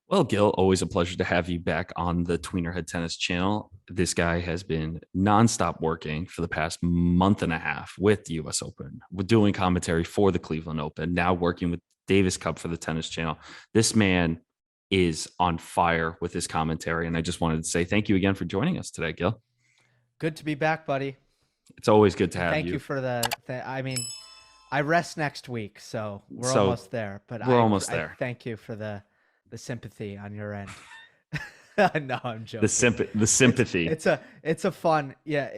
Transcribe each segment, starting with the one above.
Well, Gil, always a pleasure to have you back on the Tweener Head Tennis channel. This guy has been nonstop working for the past month and a half with the US Open, with doing commentary for the Cleveland Open, now working with Davis Cup for the tennis channel. This man is on fire with his commentary. And I just wanted to say thank you again for joining us today, Gil. Good to be back, buddy. It's always good to And have thank you. you for I mean, I rest next week, so we're So almost there. But we're almost I there. thank you for the sympathy on your end. No, I'm The joking. sympathy. It's a fun, yeah,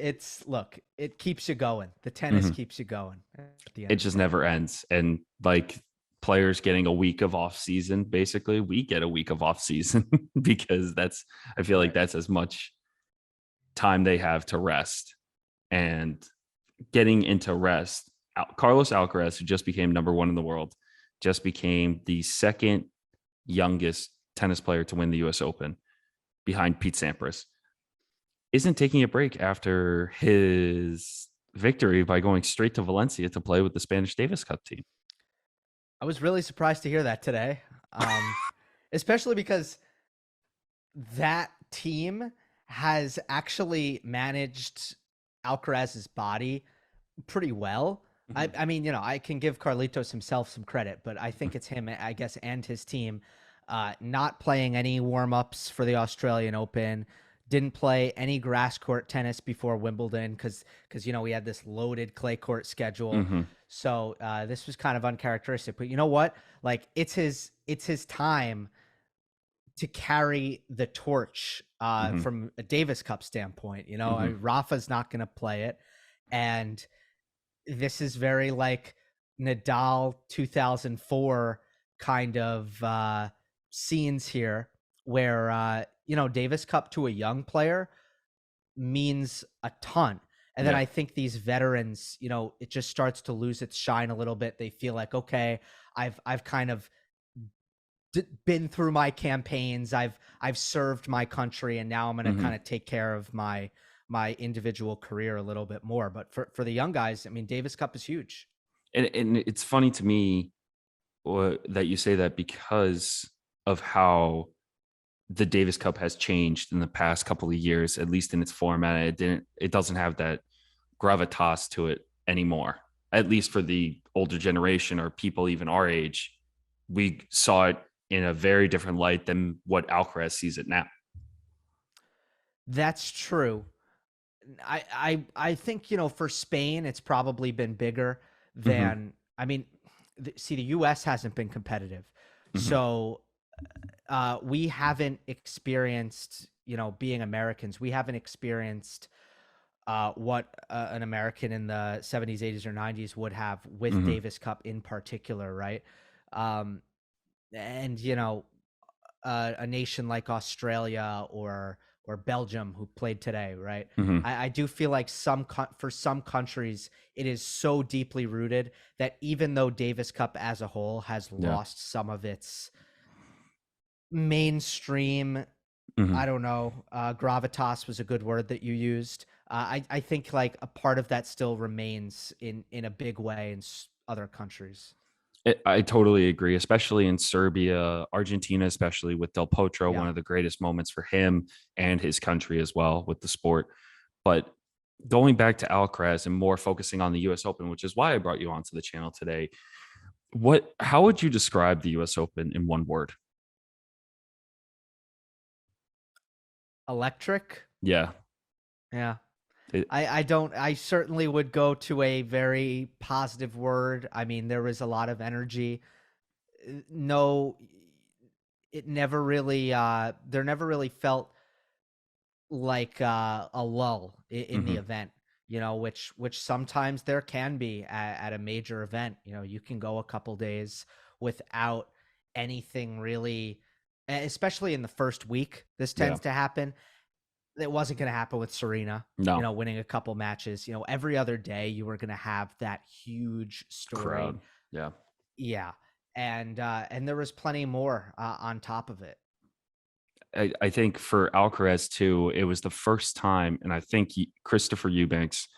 look, it keeps you going. The tennis Mhm. keeps you going at the It end of the just day. never ends. And like players getting a week of off season, basically, we get a week of off season because I feel like Right. that's as much time they have to rest. And getting into rest, Carlos Alcaraz, who just became number one in the world, just became the second youngest tennis player to win the US Open behind Pete Sampras, isn't taking a break after his victory by going straight to Valencia to play with the Spanish Davis Cup team. I was really surprised to hear that today. Um, Especially because that team has actually managed Alcaraz's body pretty well. Mm-hmm. I mean, I can give Carlitos himself some credit, but I think it's him, I guess, and his team not playing any warm ups for the Australian Open. Didn't play any grass court tennis before Wimbledon because we had this loaded clay court schedule. Mm-hmm. So this was kind of uncharacteristic. But you know what? Like it's his time to carry the torch Mm-hmm. from a Davis Cup standpoint. I Mm-hmm. mean, Rafa's not going to play it, and this is very like Nadal 2004 kind of scenes here, where Davis Cup to a young player means a ton. And then Yeah. I think these veterans, it just starts to lose its shine a little bit. They feel like, okay, I've kind of been through my campaigns. I've served my country, and now I'm going to Mm-hmm. kind of take care of my individual career a little bit more. But for the young guys, I mean, Davis Cup is huge. And it's funny to me that you say that because of how the Davis Cup has changed in the past couple of years, at least in its format. It doesn't have that gravitas to it anymore, at least for the older generation or people even our age. We saw it in a very different light than what Alcaraz sees it now. That's true. I think for Spain, it's probably been bigger Mm-hmm. than. I mean, see, the U.S. hasn't been competitive, Mm-hmm. so we haven't experienced, being Americans, we haven't experienced what an American in the 70s, 80s, or 90s would have with Mm-hmm. Davis Cup in particular, right? Um, and a nation like Australia or Belgium who played today, right? Mm-hmm. I do feel like for some countries it is so deeply rooted that even though Davis Cup as a whole has Yeah. lost some of its mainstream, Mm-hmm. I don't know, gravitas was a good word that you used. I think like a part of that still remains in a big way in other countries. I totally agree, especially in Serbia, Argentina, especially with Del Potro, Yeah. one of the greatest moments for him and his country as well with the sport. But going back to Alcaraz and more focusing on the US Open, which is why I brought you onto the channel today. How would you describe the US Open in one word? Electric. Yeah. Yeah. It, I don't, I certainly would go to a very positive word. I mean, there was a lot of energy. No, it never really, there never really felt like a lull in the mm-hmm. event, which sometimes there can be at a major event. You can go a couple days without anything really, especially in the first week. This Yeah. tends to happen. It wasn't going to happen with Serena, No. winning a couple matches. Every other day you were going to have that huge story. Crowd. Yeah. Yeah. And there was plenty more on top of it. I think for Alcaraz too, it was the first time, and I think Christopher Eubanks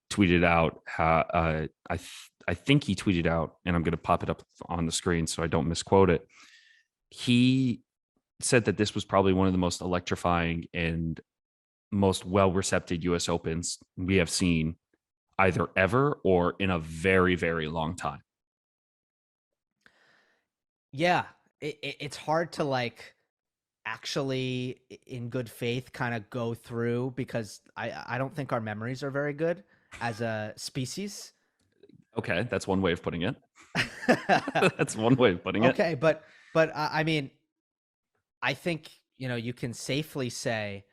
tweeted out how I think he tweeted out, and I'm going to pop it up on the screen so I don't misquote it. He said that this was probably one of the most electrifying and most well-recepted US Opens we have seen either ever or in a very, very long time. Yeah, it's hard to like actually in good faith kind of go through because I don't think our memories are very good as a species. Okay, that's one way of putting it. That's one way of putting it. Okay, but I mean, I think you can safely say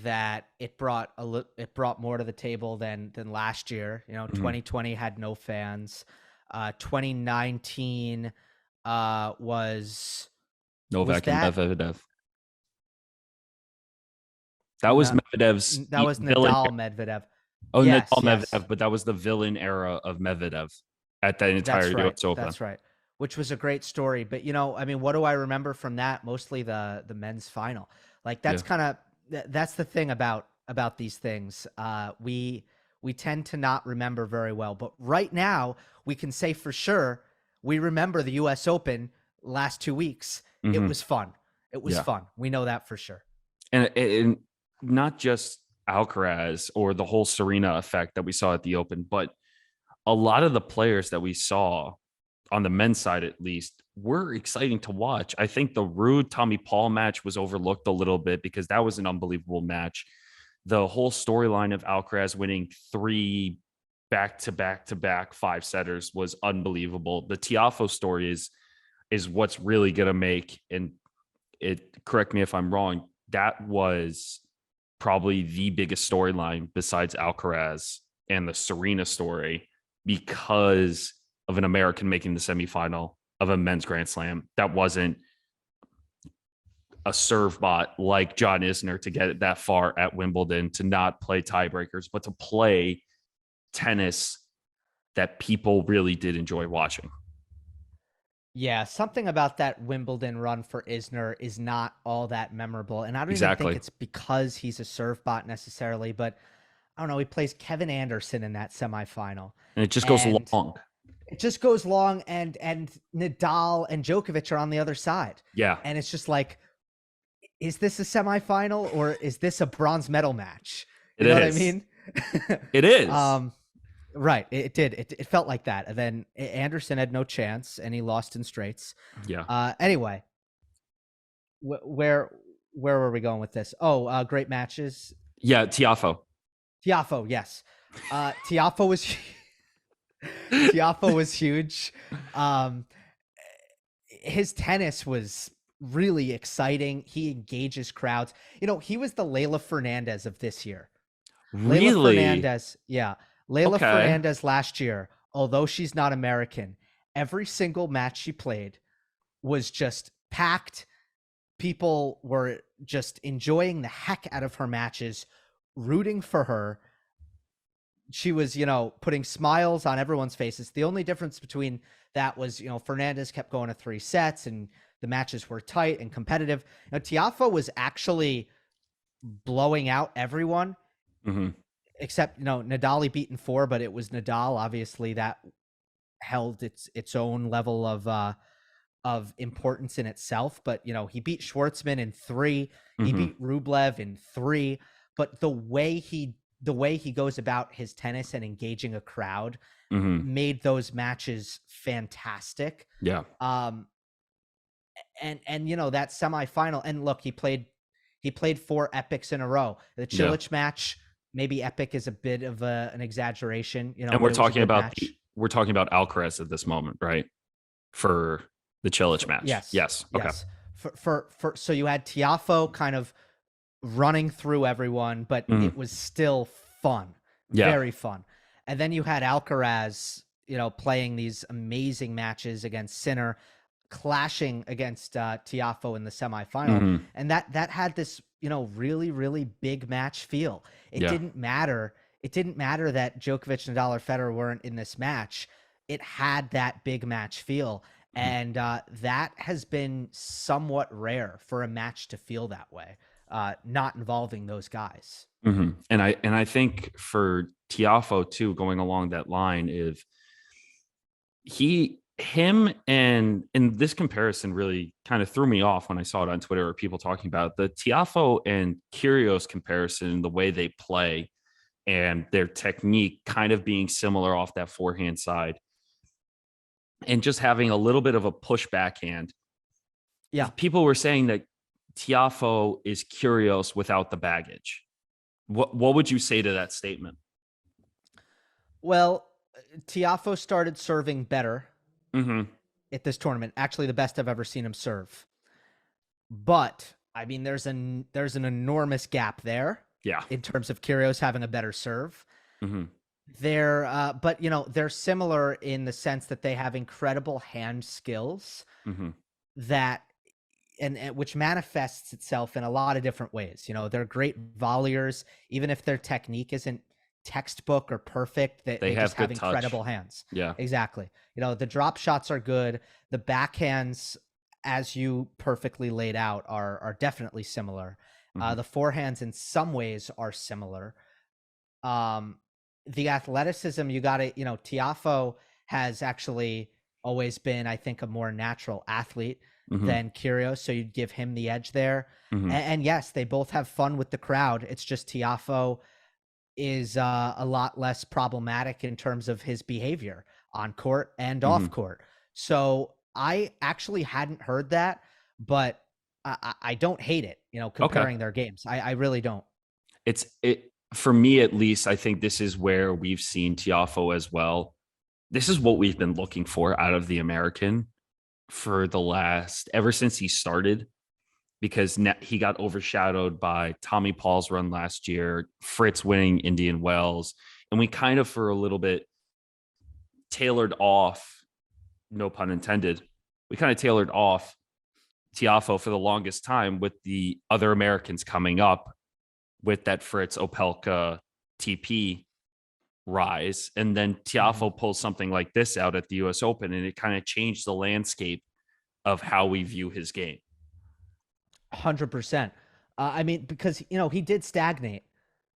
that it brought more to the table than last year. Mm-hmm. 2020 had no fans. 2019 was Novak and that Medvedev. That was no, Medvedev's that was villain. Nadal Medvedev. Oh, Yes, Nadal yes. Medvedev, but that was the villain era of Medvedev at that entire That's right. US Open. That's right. Which was a great story. But I mean, what do I remember from that? Mostly the men's final. Like Yeah. that's the thing about these things. We tend to not remember very well. But right now, we can say for sure we remember the US Open last 2 weeks. It Mm-hmm. was fun. It was Yeah. fun. We know that for sure. And not just Alcaraz or the whole Serena effect that we saw at the Open, but a lot of the players that we saw on the men's side, at least, were exciting to watch. I think the Rude Tommy Paul match was overlooked a little bit because that was an unbelievable match. The whole storyline of Alcaraz winning 3 back-to-back-to-back 5-setters was unbelievable. The Tiafoe story is what's really going to make, and correct me if I'm wrong, that was probably the biggest storyline besides Alcaraz and the Serena story because of an American making the semifinal of a men's Grand Slam that wasn't a serve bot like John Isner to get it that far at Wimbledon, to not play tiebreakers, but to play tennis that people really did enjoy watching. Yeah, something about that Wimbledon run for Isner is not all that memorable. And I don't even think Exactly. it's because he's a serve bot necessarily, but I don't know. He plays Kevin Anderson in that semifinal. And it just goes And long. it just goes long, and Nadal and Djokovic are on the other side. Yeah. And it's just like, is this a semifinal or is this a bronze medal match? You It know what I is. mean? It is. Right. It did. It felt like that. And then Anderson had no chance and he lost in straights. Yeah. Anyway, where were we going with this? Oh, great matches. Yeah. Tiafoe. Tiafoe, yes. Tiafoe was Tiafoe was huge. His tennis was really exciting. He engages crowds. He was the Leylah Fernandez of this year. Really? Leylah Fernandez, yeah. Leylah Okay. Fernandez last year, although she's not American, every single match she played was just packed. People were just enjoying the heck out of her matches, rooting for her. She was, putting smiles on everyone's faces. The only difference between that was, Fernandez kept going to 3 sets and the matches were tight and competitive. Tiafoe was actually blowing out everyone. Mm-hmm. Except, Nadal beat in 4, but it was Nadal. Obviously, that held its own level of importance in itself. But he beat Schwartzman in 3. He Mm-hmm. beat Rublev in 3. But the way he goes about his tennis and engaging a crowd made those matches fantastic. Yeah. And that semifinal. And look, he played 4 epics in a row. The Cilic match. Maybe epic is a bit of an exaggeration, and we're talking about Alcaraz at this moment, right? For the Cilic match. Yes. Okay. Yes. So you had Tiafoe kind of running through everyone, but it was still fun. Yeah. Very fun. And then you had Alcaraz, playing these amazing matches against Sinner, clashing against Tiafoe in the semifinal. And that had this really, really big match feel. It didn't matter. It didn't matter that Djokovic, Nadal, or Federer weren't in this match. It had that big match feel. And that has been somewhat rare for a match to feel that way, not involving those guys. And I think for Tiafoe too, going along that line, if he him and this comparison really kind of threw me off when I saw it on Twitter or people talking about it. The Tiafoe and Kyrgios comparison, the way they play and their technique kind of being similar off that forehand side and just having a little bit of a push backhand. Yeah. People were saying that Tiafoe is Kyrgios without the baggage. What would you say to that statement? Well, Tiafo started serving better Mm-hmm. at this tournament. Actually, the best I've ever seen him serve. But I mean, there's an enormous gap there Yeah. in terms of Kyrgios having a better serve. Mm-hmm. But they're similar in the sense that they have incredible hand skills Mm-hmm. that and which manifests itself in a lot of different ways. They're great volleyers, even if their technique isn't textbook or perfect, They they have just have good touch. incredible hands. Yeah. Exactly. The drop shots are good. The backhands, as you perfectly laid out, are definitely similar. Mm-hmm. The forehands in some ways are similar. The athleticism, you got to, Tiafo has actually always been, I think, a more natural athlete Mm-hmm. than Kyrgios, so you'd give him the edge there. Mm-hmm. And yes, they both have fun with the crowd. It's just Tiafo is a lot less problematic in terms of his behavior on court and Mm-hmm. off court. So I actually hadn't heard that, but I don't hate it, Okay. comparing their games. I really don't. It for me at least. I think this is where we've seen Tiafo as well. This is what we've been looking for out of the American for the last ever since he started, because he got overshadowed by Tommy Paul's run last year, Fritz winning Indian Wells, and we kind of for a little bit tailored off, no pun intended, we kind of tailored off Tiafo for the longest time with the other Americans coming up with that Fritz Opelka TP rise. And then Tiafo pulls something like this out at the US Open, and it kind of changed the landscape of how we view his game. 100%. I mean, because he did stagnate,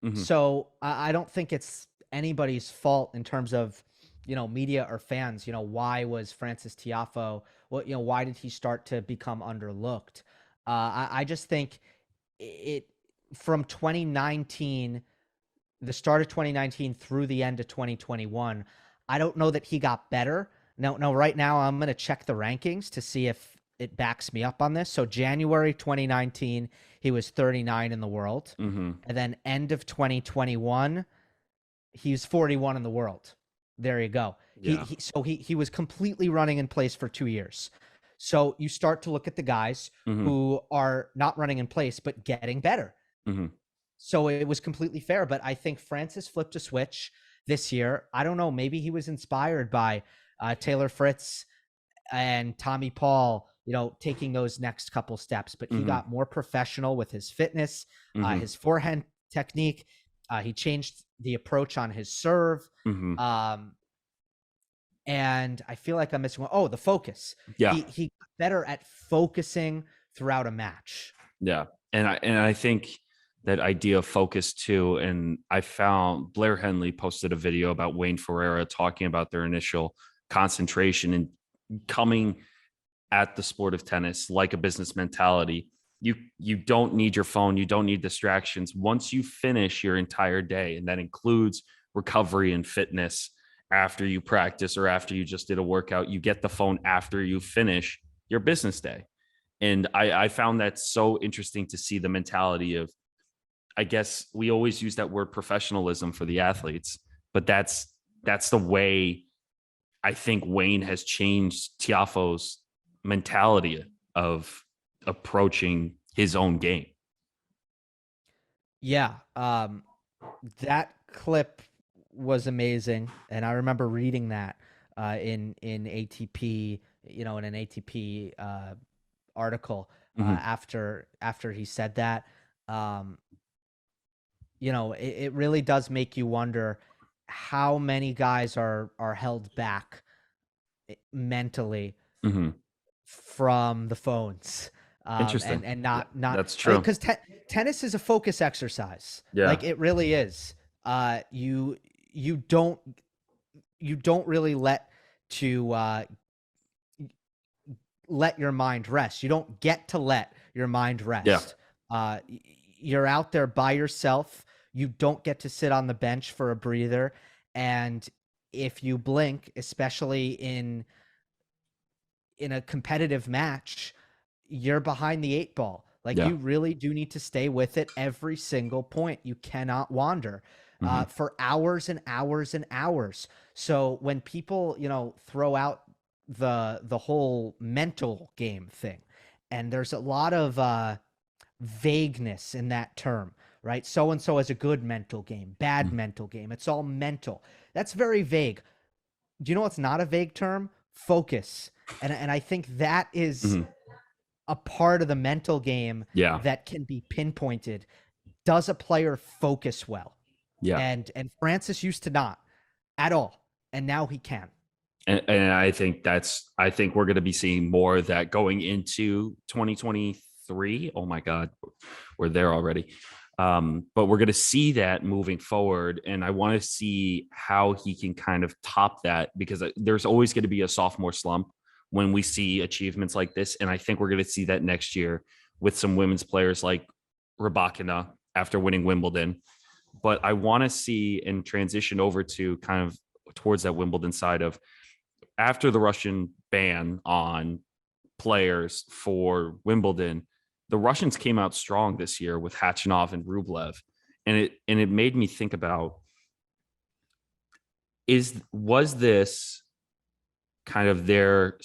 Mm-hmm. so I don't think it's anybody's fault in terms of media or fans. Why was Francis Tiafoe? Well, why did he start to become underlooked? I just think it from 2019, the start of 2019 through the end of 2021. I don't know that he got better. No, right now I'm going to check the rankings to see if it backs me up on this. So January 2019, he was 39 in the world. Mm-hmm. And then end of 2021, he's 41 in the world. There you go. Yeah. He was completely running in place for 2 years. So you start to look at the guys Mm-hmm. who are not running in place, but getting better. Mm-hmm. So it was completely fair. But I think Francis flipped a switch this year. I don't know. Maybe he was inspired by Taylor Fritz and Tommy Paul, taking those next couple steps. But he Mm-hmm. got more professional with his fitness, Mm-hmm. his forehand technique. He changed the approach on his serve. Mm-hmm. And I feel like I'm missing one. Oh, the focus. Yeah. He got better at focusing throughout a match. Yeah. And I think that idea of focus too. And I found Blair Henley posted a video about Wayne Ferreira talking about their initial concentration and coming at the sport of tennis like a business mentality. You don't need your phone. You don't need distractions. Once you finish your entire day, and that includes recovery and fitness after you practice or after you just did a workout, you get the phone after you finish your business day. And I found that so interesting to see the mentality of, I guess we always use that word professionalism for the athletes, but that's the way I think Wayne has changed Tiafoe's mentality of approaching his own game. Yeah. That clip was amazing. And I remember reading that in ATP, in an ATP article after he said that. It really does make you wonder how many guys are held back mentally from the phones. Interesting. And not that's true, because tennis is a focus exercise. Yeah. Like it really is. You don't really let to let your mind rest. You don't get to let your mind Yeah. rest. You're out there by yourself. You don't get to sit on the bench for a breather. And if you blink, especially in a competitive match, you're behind the eight ball. Like, Yeah. you really do need to stay with it every single point. You cannot wander Hmm. for hours and hours and hours. So when people, throw out the whole mental game thing, and there's a lot of vagueness in that term, right? So and so has a good mental game, bad mental game. It's all mental. That's very vague. Do you know what's not a vague term? Focus. And I think that is Hmm. a part of the mental game Yeah. that can be pinpointed. Does a player focus well? Yeah. And Francis used to not at all, and now he can. And I think we're going to be seeing more of that going into 2023. Oh my God, we're there already. But we're going to see that moving forward. And I want to see how he can kind of top that, because there's always going to be a sophomore slump when we see achievements like this. And I think we're going to see that next year with some women's players like Rybakina after winning Wimbledon. But I want to see and transition over to kind of towards that Wimbledon side of, after the Russian ban on players for Wimbledon, the Russians came out strong this year with Khachanov and Rublev. And it made me think about, was this kind of their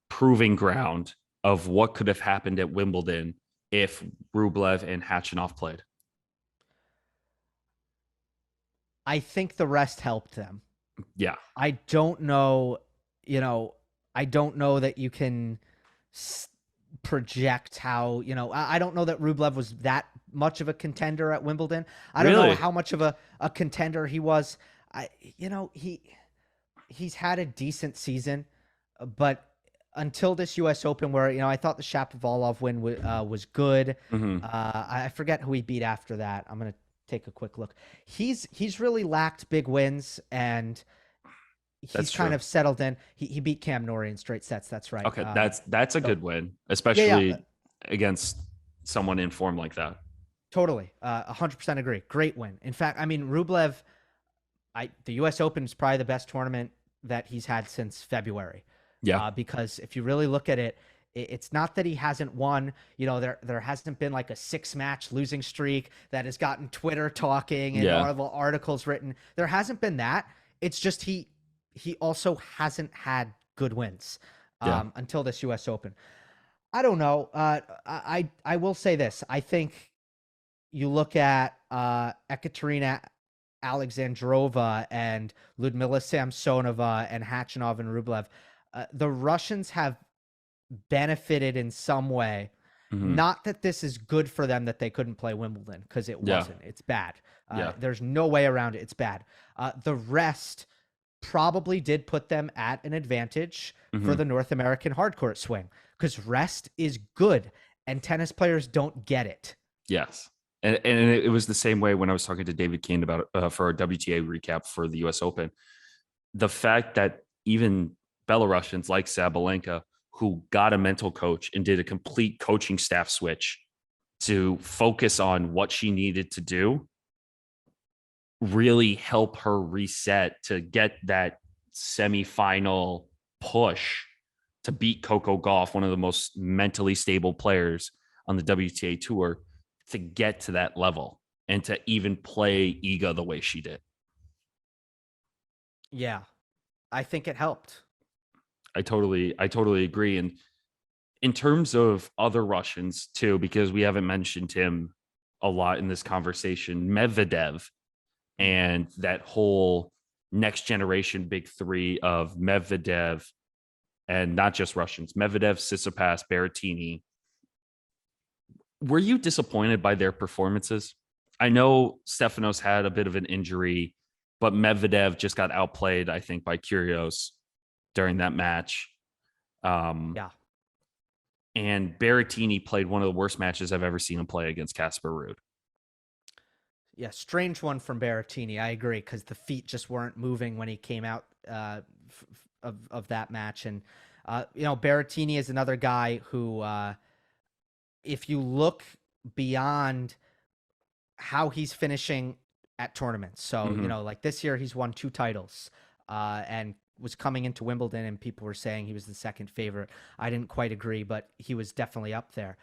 proving ground of what could have happened at Wimbledon if Rublev and Khachanov played? I think the rest helped them. Yeah. I don't know, I don't know that you can project how, I don't know that Rublev was that much of a contender at Wimbledon. I don't know Really? how much of a contender he was. He's had a decent season, but until this U.S. Open, where I thought the Shapovalov win was good. Mm-hmm. I forget who he beat after that. I'm gonna take a quick look. He's really lacked big wins, and That's he's kind true. of settled in. He beat Cam Norrie in straight sets. That's right. Okay, that's a So good win, yeah, yeah, especially against someone in form like that. totally. 100% agree. Great win. In fact, I mean, Rublev, the U.S. Open is probably the best tournament that he's had since February. Yeah. Because if you really look at it, it's not that he hasn't won. There hasn't been like a 6-match losing streak that has gotten Twitter talking and Yeah. all the articles written. There hasn't been that. It's just he also hasn't had good wins Yeah. until this U.S. Open. I don't know. I will say this. I think you look at Ekaterina Alexandrova and Ludmila Samsonova and Khachanov and Rublev. The Russians have benefited in some way. Hmm. Not that this is good for them that they couldn't play Wimbledon, because it Yeah. wasn't. It's bad. Yeah. There's no way around it. It's bad. The rest probably did put them at an advantage for Hmm. the North American hardcourt swing, because rest is good and tennis players don't get it. Yes. And it was the same way when I was talking to David Kane about for our WTA recap for the US Open. The fact that even Belarusians like Sabalenka, who got a mental coach and did a complete coaching staff switch to focus on what she needed to do, really help her reset to get that semifinal push to beat Coco Gauff, one of the most mentally stable players on the WTA tour, to get to that level and to even play Iga the way she did. Yeah, I think it helped. I totally agree. And in terms of other Russians too, because we haven't mentioned him a lot in this conversation, Medvedev and that whole next generation big three of Medvedev, and not just Russians, Medvedev, Tsitsipas, Berrettini. Were you disappointed by their performances? I know Stefanos had a bit of an injury, but Medvedev just got outplayed, I think, by Kyrgios during that match. Um, Yeah. and Berrettini played one of the worst matches I've ever seen him play against Casper Ruud. Yeah, strange one from Berrettini. I agree, because the feet just weren't moving when he came out of that match, and Berrettini is another guy who, if you look beyond how he's finishing at tournaments. So, Hmm. like this year, he's won 2 titles and was coming into Wimbledon, and people were saying he was the second favorite. I didn't quite agree, but he was definitely up there.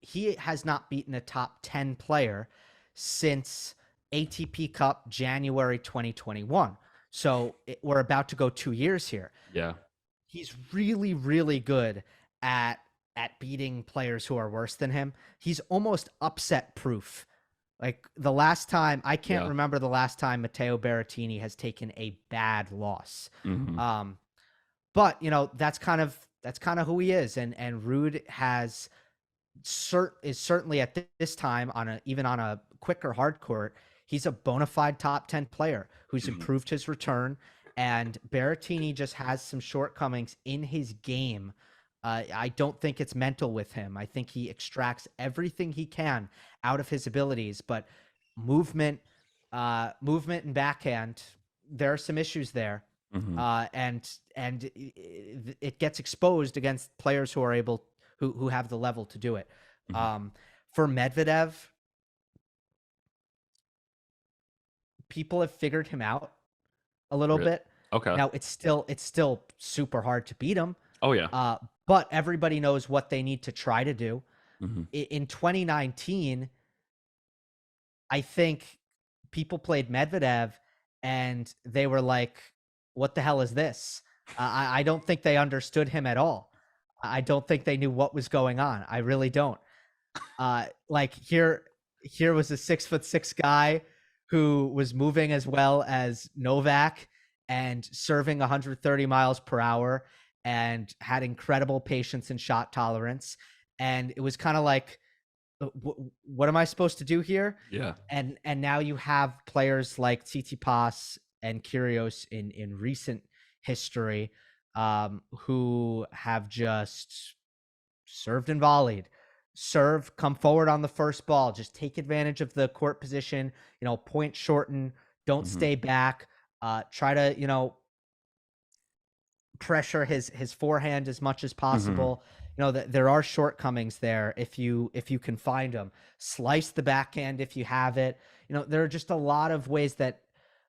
He has not beaten a top 10 player since ATP Cup January 2021. So we're about to go 2 years here. Yeah. He's really, really good at beating players who are worse than him. He's almost upset proof. Like the last time, I can't Yeah. remember the last time Matteo Berrettini has taken a bad loss. Hmm. Um, but that's kind of who he is, and Rude is certainly at this time even on a quicker hard court, he's a bona fide top 10 player who's Hmm. improved his return. And Berrettini just has some shortcomings in his game. I don't think it's mental with him. I think he extracts everything he can out of his abilities, but movement and backhand, there are some issues there. Hmm. And it gets exposed against players who are able who have the level to do it. Hmm. For Medvedev, people have figured him out a little Really? bit. Okay. Now it's still super hard to beat him. Oh yeah. But everybody knows what they need to try to do. Hmm. In 2019, I think people played Medvedev and they were like, "What the hell is this?" I don't think they understood him at all. I don't think they knew what was going on. I really don't. Like here was a 6'6" guy who was moving as well as Novak and serving 130 miles per hour and had incredible patience and shot tolerance. And it was kind of like, what am I supposed to do here? Yeah. And now you have players like Tsitsipas and Kyrgios in recent history, who have just served and volleyed. Serve, come forward on the first ball, just take advantage of the court position, point shorten, don't Hmm. stay back, try to, pressure his forehand as much as Hmm. possible. That there are shortcomings there if you can find them. Slice the backhand if you have it. There are just a lot of ways that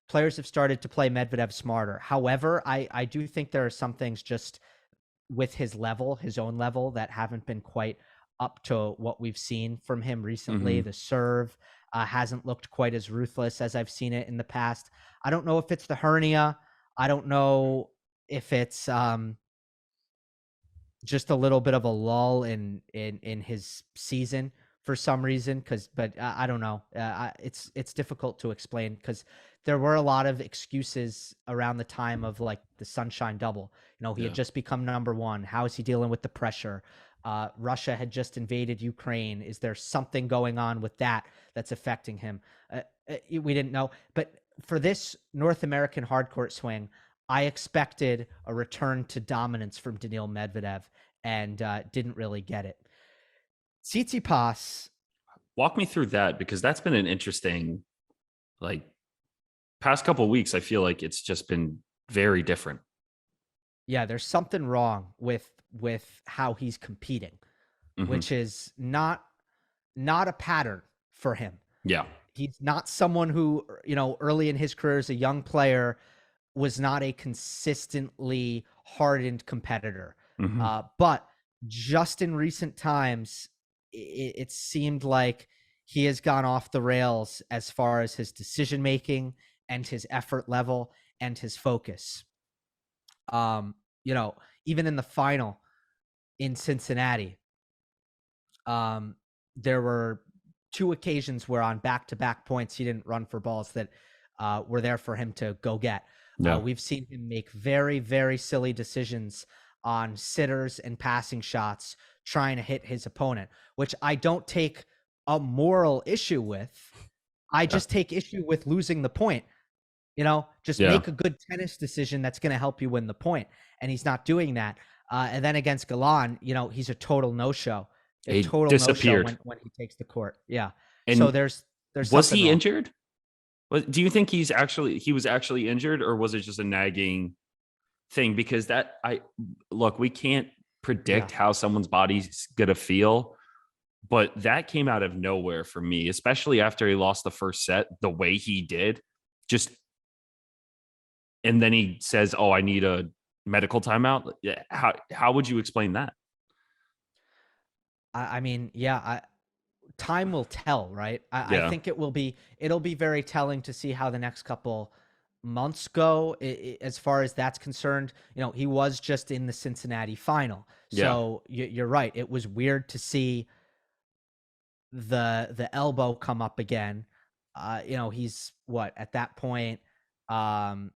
players have started to play Medvedev smarter. However, I do think there are some things just with his own level, that haven't been quite up to what we've seen from him recently. Hmm. The serve hasn't looked quite as ruthless as I've seen it in the past. I don't know if it's the hernia. I don't know if it's just a little bit of a lull in his season for some reason. But I don't know. It's difficult to explain because there were a lot of excuses around the time of like the Sunshine Double. He had Yeah. just become number one. How is he dealing with the pressure? Russia had just invaded Ukraine. Is there something going on with that that's affecting him? We didn't know. But for this North American hardcourt swing, I expected a return to dominance from Daniil Medvedev and didn't really get it. Tsitsipas, Walk me through that because that's been an interesting, like, past couple of weeks. I feel like it's just been very different. yeah, there's something wrong with how he's competing, Hmm. which is not a pattern for him. Yeah. He's not someone who, early in his career as a young player was not a consistently hardened competitor. Hmm. But just in recent times, it seemed like he has gone off the rails as far as his decision making and his effort level and his focus. Um, even in the final in Cincinnati, um, there were 2 occasions where on back-to-back points he didn't run for balls that were there for him to go get. Yeah. We've seen him make very, very silly decisions on sitters and passing shots trying to hit his opponent, which I don't take a moral issue with. I Yeah. just take issue with losing the point. Just Yeah. make a good tennis decision that's going to help you win the point. And he's not doing that. And then against Galan, he's a total no-show. A He total no-show disappeared. when he takes the court. Yeah. So And there's was something he wrong. injured? Do you think he was actually injured, or was it just a nagging? thing, because we can't Yeah. predict how someone's body's gonna feel, but that came out of nowhere for me, especially after he lost the first set the way he did. Just and then he says, "Oh, I need a medical timeout." How would you explain that? I mean, yeah, time will tell, right? I Yeah, think it'll be very telling to see how the next couple months go as far as that's concerned. You know, he was just in the Cincinnati final. yeah, So you're right. It was weird to see the elbow come up again. You know, he's what at that point, um,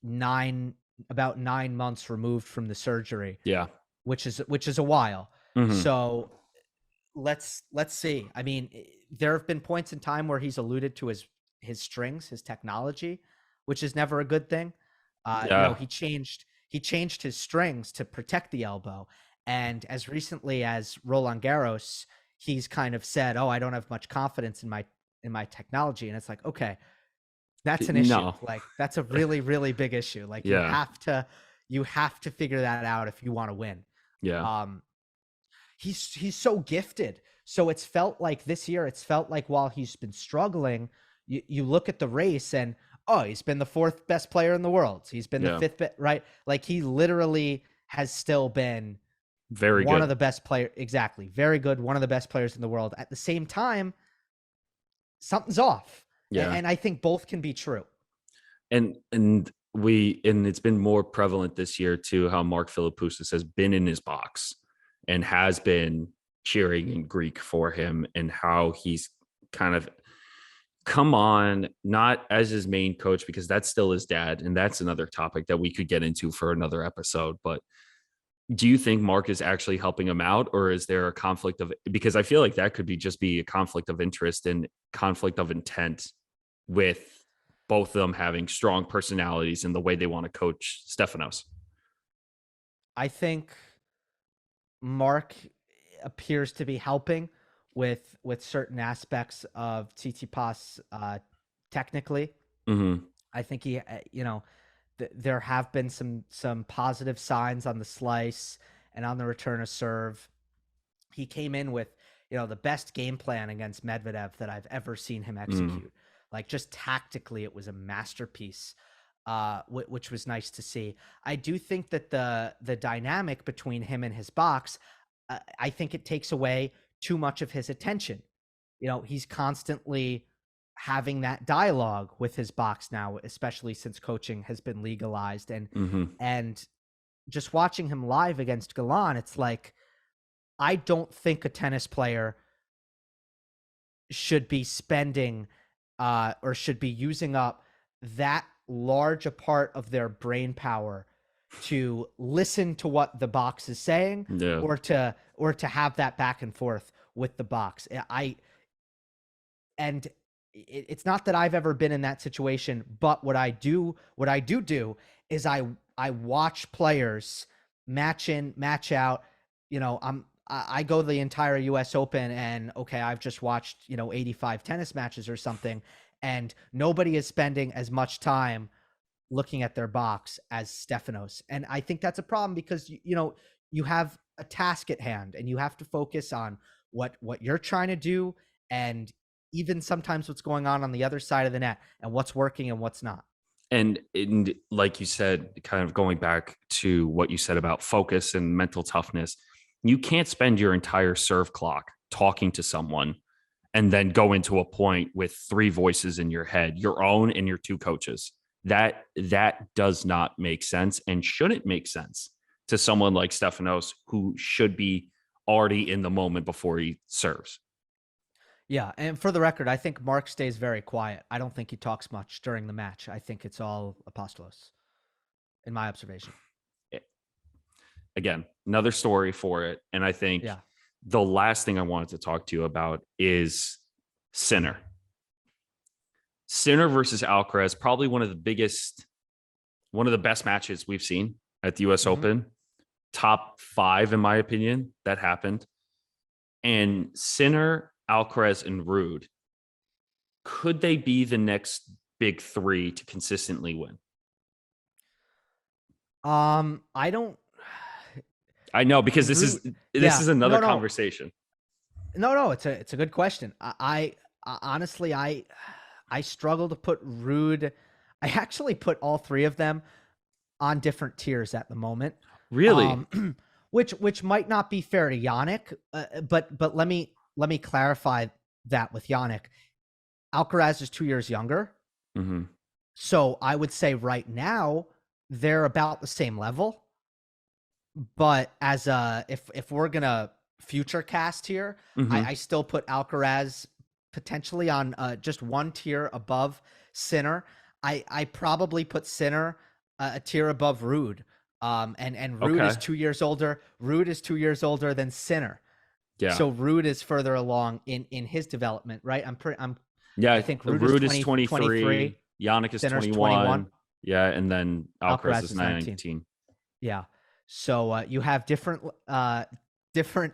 nine about 9 months removed from the surgery, yeah. which is a while. Hmm. So let's see. I mean, there have been points in time where he's alluded to his strings, his technology, which is never a good thing. You know, Yeah, he changed his strings to protect the elbow, and as recently as Roland Garros, he's kind of said, "Oh, I don't have much confidence in my technology," and it's like, okay, that's an issue. no, Like that's a really really big issue. Like yeah, you have to figure that out if you want to win. yeah, Um, he's so gifted. So it's felt like this year, it's felt like while he's been struggling, you look at the race and oh, he's been the fourth best player in the world. He's been the yeah. fifth best, right? Like he literally has still been Very one of good. the best player. Exactly. Very good. One of the best players in the world. At the same time, something's off. Yeah. And I think both can be true. And it's been more prevalent this year too, how Mark Philippoussis has been in his box and has been cheering in Greek for him, and how he's kind of come on, not as his main coach, because that's still his dad, and that's another topic that we could get into for another episode. But do you think Mark is actually helping him out, or is there a conflict of, because I feel like that could be a conflict of interest and conflict of intent with both of them having strong personalities and the way they want to coach Stefanos? I think Mark appears to be helping with certain aspects of Tsitsipas technically. Mm-hmm. I think he, you know, there have been some positive signs on the slice and on the return of serve. He came in with, you know, the best game plan against Medvedev that I've ever seen him Mm. execute. Like just tactically, it was a masterpiece, which was nice to see. I do think that the dynamic between him and his box, I think it takes away too much of his attention. You know, he's constantly having that dialogue with his box now, especially since coaching has been legalized, Mm-hmm. and just watching him live against Galan, it's like I don't think a tennis player should be spending or should be using up that large a part of their brain power to listen to what the box is saying Yeah. or to have that back and forth with the box. And it's not that I've ever been in that situation, but what I do is I watch players match in, match out. You know, I go the entire US Open and okay, I've just watched, you know, 85 tennis matches or something, and nobody is spending as much time looking at their box as Stefanos. And I think that's a problem because you know, you have a task at hand and you have to focus on what you're trying to do, and even sometimes what's going on the other side of the net and what's working and what's not. And like you said, kind of going back to what you said about focus and mental toughness, you can't spend your entire serve clock talking to someone and then go into a point with three voices in your head, your own and your two coaches. That does not make sense and shouldn't make sense to someone like Stefanos, who should be already in the moment before he serves. Yeah, and for the record, I think Mark stays very quiet. I don't think he talks much during the match. I think it's all apostolos, in my observation. Again, another story for it. And I think Yeah. the last thing I wanted to talk to you about is Sinner. Sinner versus Alcaraz, probably one of the best matches we've seen at the US Hmm. Open. Top five, in my opinion, that happened. And Sinner, Alcaraz, and Rude, could they be the next big three to consistently win? I don't. I know, because Rude. this Yeah. is another No. No. conversation. No. No. It's a good question. Honestly, I struggle to put Rude. I actually put all three of them on different tiers at the moment. Really? Um, which might not be fair to Yannick, but let me clarify that with Yannick. Alcaraz is 2 years younger, Hmm. so I would say right now they're about the same level. But as if we're gonna future cast here, Hmm. I still put Alcaraz potentially on just one tier above Sinner. I probably put Sinner a tier above Rude. And Rude is Okay. 2 years older. Rude is 2 years older than Sinner. Yeah. So Rude is further along in his development, right? I Yeah. think Rude is Rude is 23, 23. Yannick is Sinner's 21, 21. Yeah. And then Alcaraz Alcaraz is is 19. 19. Yeah. So you have different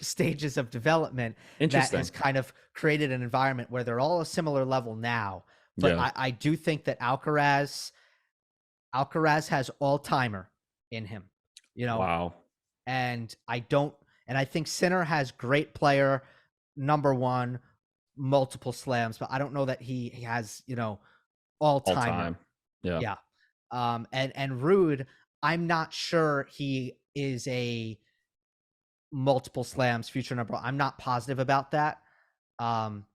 stages of development that has Interesting. kind of created an environment where they're all a similar level now. But Yeah. I do think that Alcaraz has all timer in him, you know, Wow. and I think Sinner has great player, number one, multiple slams, but I don't know that he has, all All timer. time. Yeah. Yeah. And Rude, I'm not sure he is a multiple slams future number. I'm not positive about that. Um,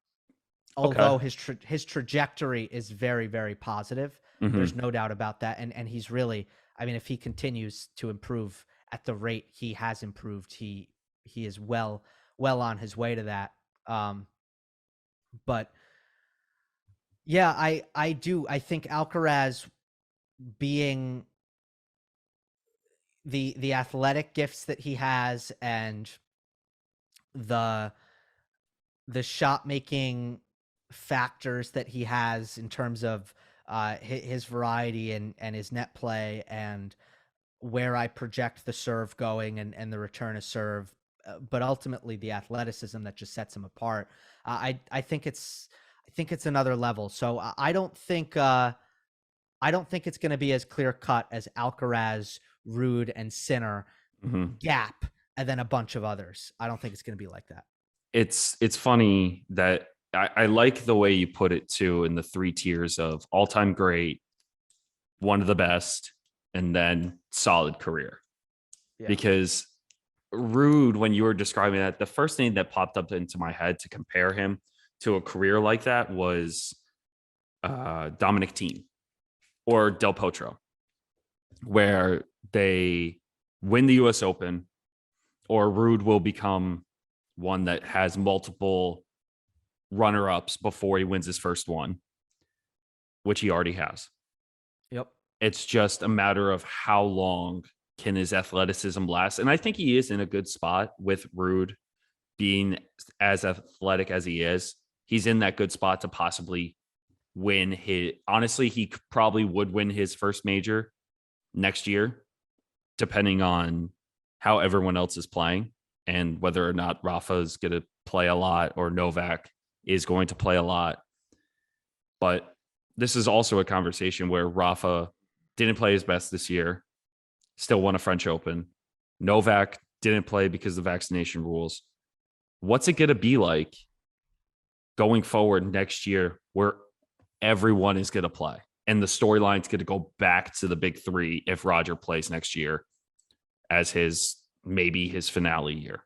Okay. although his trajectory is very, very positive. There's Hmm. no doubt about that. And he's really, I mean, if he continues to improve at the rate he has improved, he is well on his way to that. But yeah, I think Alcaraz being the athletic gifts that he has and the the shot making factors that he has in terms of his variety and his net play and where I project the serve going and the return of serve, but ultimately the athleticism that just sets him apart. I think it's another level. So I don't think it's going to be as clear cut as Alcaraz, Rude, and Sinner Hmm. gap, and then a bunch of others. I don't think it's going to be like that. It's funny that I like the way you put it too, in the three tiers of all-time great, one of the best, and then solid career. Yeah. Because Rude, when you were describing that, the first thing that popped up into my head to compare him to a career like that was Dominic Thiem or Del Potro, where they win the US Open, or Rude will become one that has multiple runner ups before he wins his first one, which he already has. Yep. It's just a matter of how long can his athleticism last. And I think he is in a good spot with Rude being as athletic as he is. He's in that good spot to possibly win his. Honestly, he probably would win his first major next year, depending on how everyone else is playing and whether or not Rafa is going to play a lot or Novak is going to play a lot. But this is also a conversation where Rafa didn't play his best this year, still won a French Open. Novak didn't play because of the vaccination rules. What's it going to be like going forward next year where everyone is going to play and the storyline's going to go back to the big three if Roger plays next year as maybe his finale year?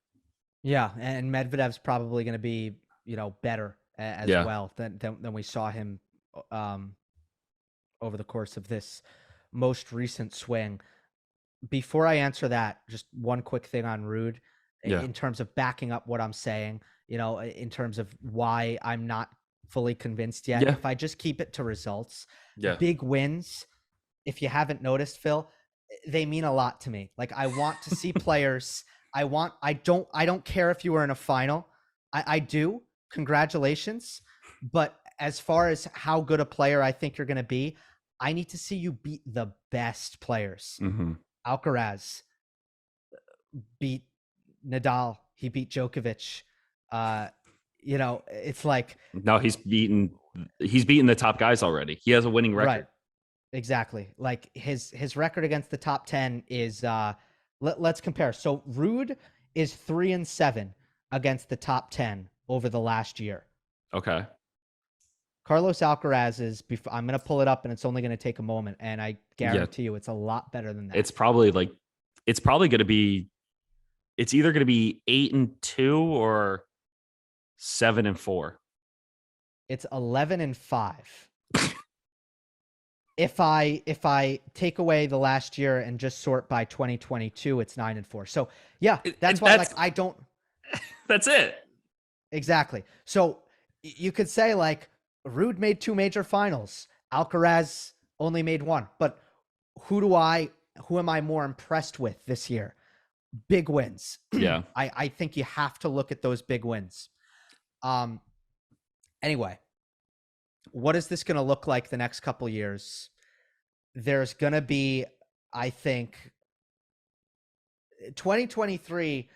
Yeah, and Medvedev's probably going to be, better as Yeah. well than we saw him um, over the course of this most recent swing. Before I answer that, just one quick thing on Rude Yeah. in terms of backing up what I'm saying, in terms of why I'm not fully convinced yet. Yeah. If I just keep it to results, Yeah. big wins, if you haven't noticed, Phil, they mean a lot to me. Like I want to see players. I don't care if you were in a final. I do. Congratulations. But as far as how good a player I think you're going to be, I need to see you beat the best players. Mm-hmm. Alcaraz beat Nadal. He beat Djokovic. It's like No, he's beaten the top guys already. He has a winning right. record. Exactly. Like his record against the top 10 is let's compare. So Rude is 3-7 against the top 10 over the last year. Okay. Carlos Alcaraz is I'm going to pull it up and it's only going to take a moment, and I Yeah. guarantee you it's a lot better than that. It's probably going to be, it's either going to be 8-2 or 7-4. It's 11-5. If I take away the last year and just sort by 2022, it's 9-4. So yeah, that's why like I don't. That's it. Exactly. So you could say like Rude made 2 major finals, Alcaraz only made 1, but who am I more impressed with this year? Big wins. Yeah. I think you have to look at those big wins. Anyway, what is this going to look like the next couple years? There's going to be, I think, 2023,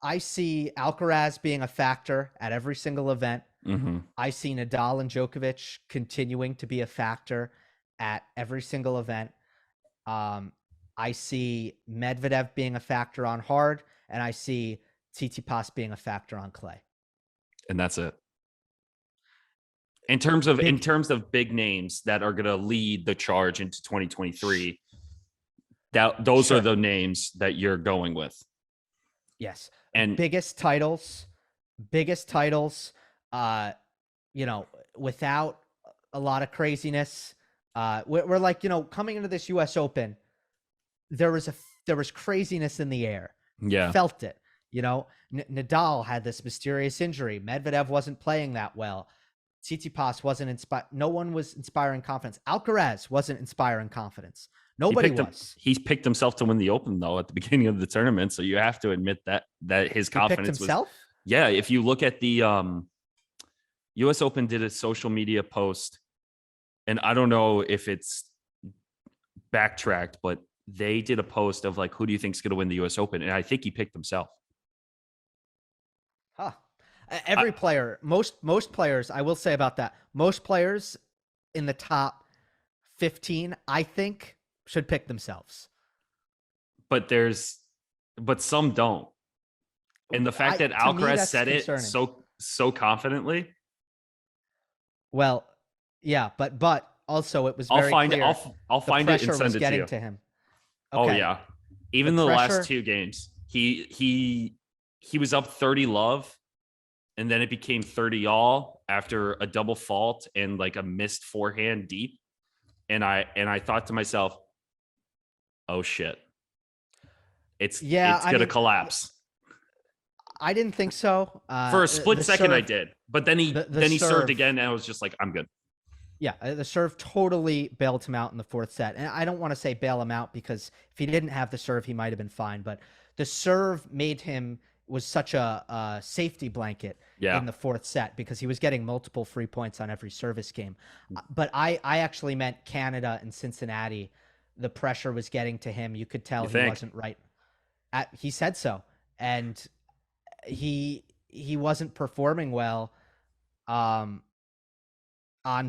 I see Alcaraz being a factor at every single event. Mm-hmm. I see Nadal and Djokovic continuing to be a factor at every single event. I see Medvedev being a factor on hard, and I see Tsitsipas being a factor on clay. And that's it. In terms of big names that are going to lead the charge into 2023, those are the names that you're going with. Yes. And biggest titles, without a lot of craziness. We're like, coming into this US Open, there was craziness in the air. Yeah. Felt it. Nadal had this mysterious injury. Medvedev wasn't playing that well. Tsitsipas wasn't inspired. No one was inspiring confidence. Alcaraz wasn't inspiring confidence. Nobody was. He's picked himself to win the Open though at the beginning of the tournament, so you have to admit that his confidence was. Yeah, if you look at the U.S. Open, did a social media post, and I don't know if it's backtracked, but they did a post of like, who do you think is going to win the U.S. Open, and I think he picked himself. Huh. Every player, most players, I will say about that, most players in the top 15, I think, should pick themselves. But some don't. And the fact that Alcaraz said concerning. It so confidently. Well, yeah, but also it was very clear. I'll find it and send it to you. To him. Okay. Oh yeah. Even the last 2 games, he was up 30-love. And then it became 30-all after a double fault and like a missed forehand deep. And I thought to myself, oh shit. It's going to collapse. I didn't think so. For a split second I did. But then he served again and I was just like, I'm good. Yeah, the serve totally bailed him out in the 4th set. And I don't want to say bail him out because if he didn't have the serve, he might have been fine. But the serve was such a safety blanket in the 4th set because he was getting multiple free points on every service game. But I actually meant Canada and Cincinnati. The pressure was getting to him. You could tell he wasn't right. He said so. And he wasn't performing well on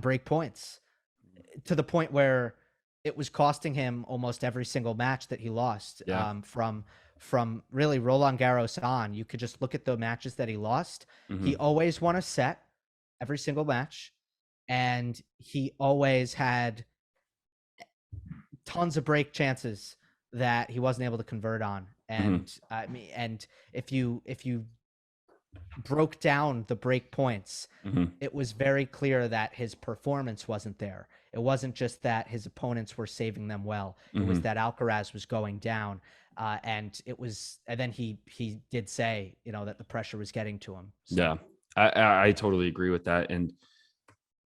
break points to the point where it was costing him almost every single match that he lost from really Roland Garros on. You could just look at the matches that he lost. Mm-hmm. He always won a set every single match, and he always had tons of break chances that he wasn't able to convert on. And and if you broke down the break points, it was very clear that his performance wasn't there. It wasn't just that his opponents were saving them well. It was that Alcaraz was going down. And then he did say, that the pressure was getting to him. So. Yeah, I totally agree with that. And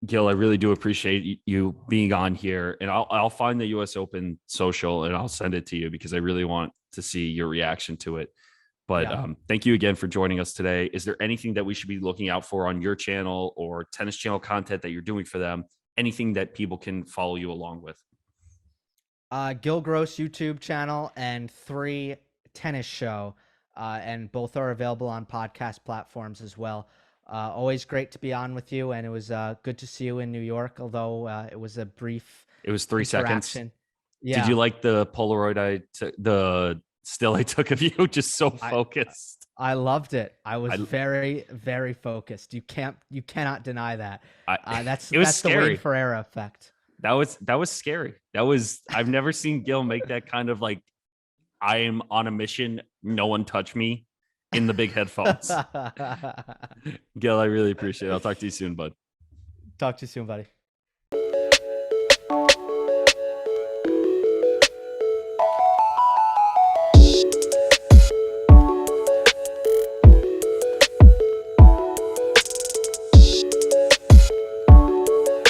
Gil, I really do appreciate you being on here, and I'll find the US Open social and I'll send it to you because I really want to see your reaction to it. But thank you again for joining us today. Is there anything that we should be looking out for on your channel or Tennis Channel content that you're doing for them? Anything that people can follow you along with? Gil Gross YouTube channel and 3 Tennis Show, and both are available on podcast platforms as well. Always great to be on with you, and it was good to see you in New York, although it was a brief It was 3 seconds. interaction. Did Yeah, you like the Polaroid the still I took of you? Just so I focused. I loved it. I was I very, very focused. You cannot deny that. I That's it was the Wayne scary. Ferreira effect. That was scary. I've never seen Gil make that kind of like I am on a mission, no one touch me in the big headphones. Gil, I really appreciate it. I'll talk to you soon, bud. Talk to you soon, buddy.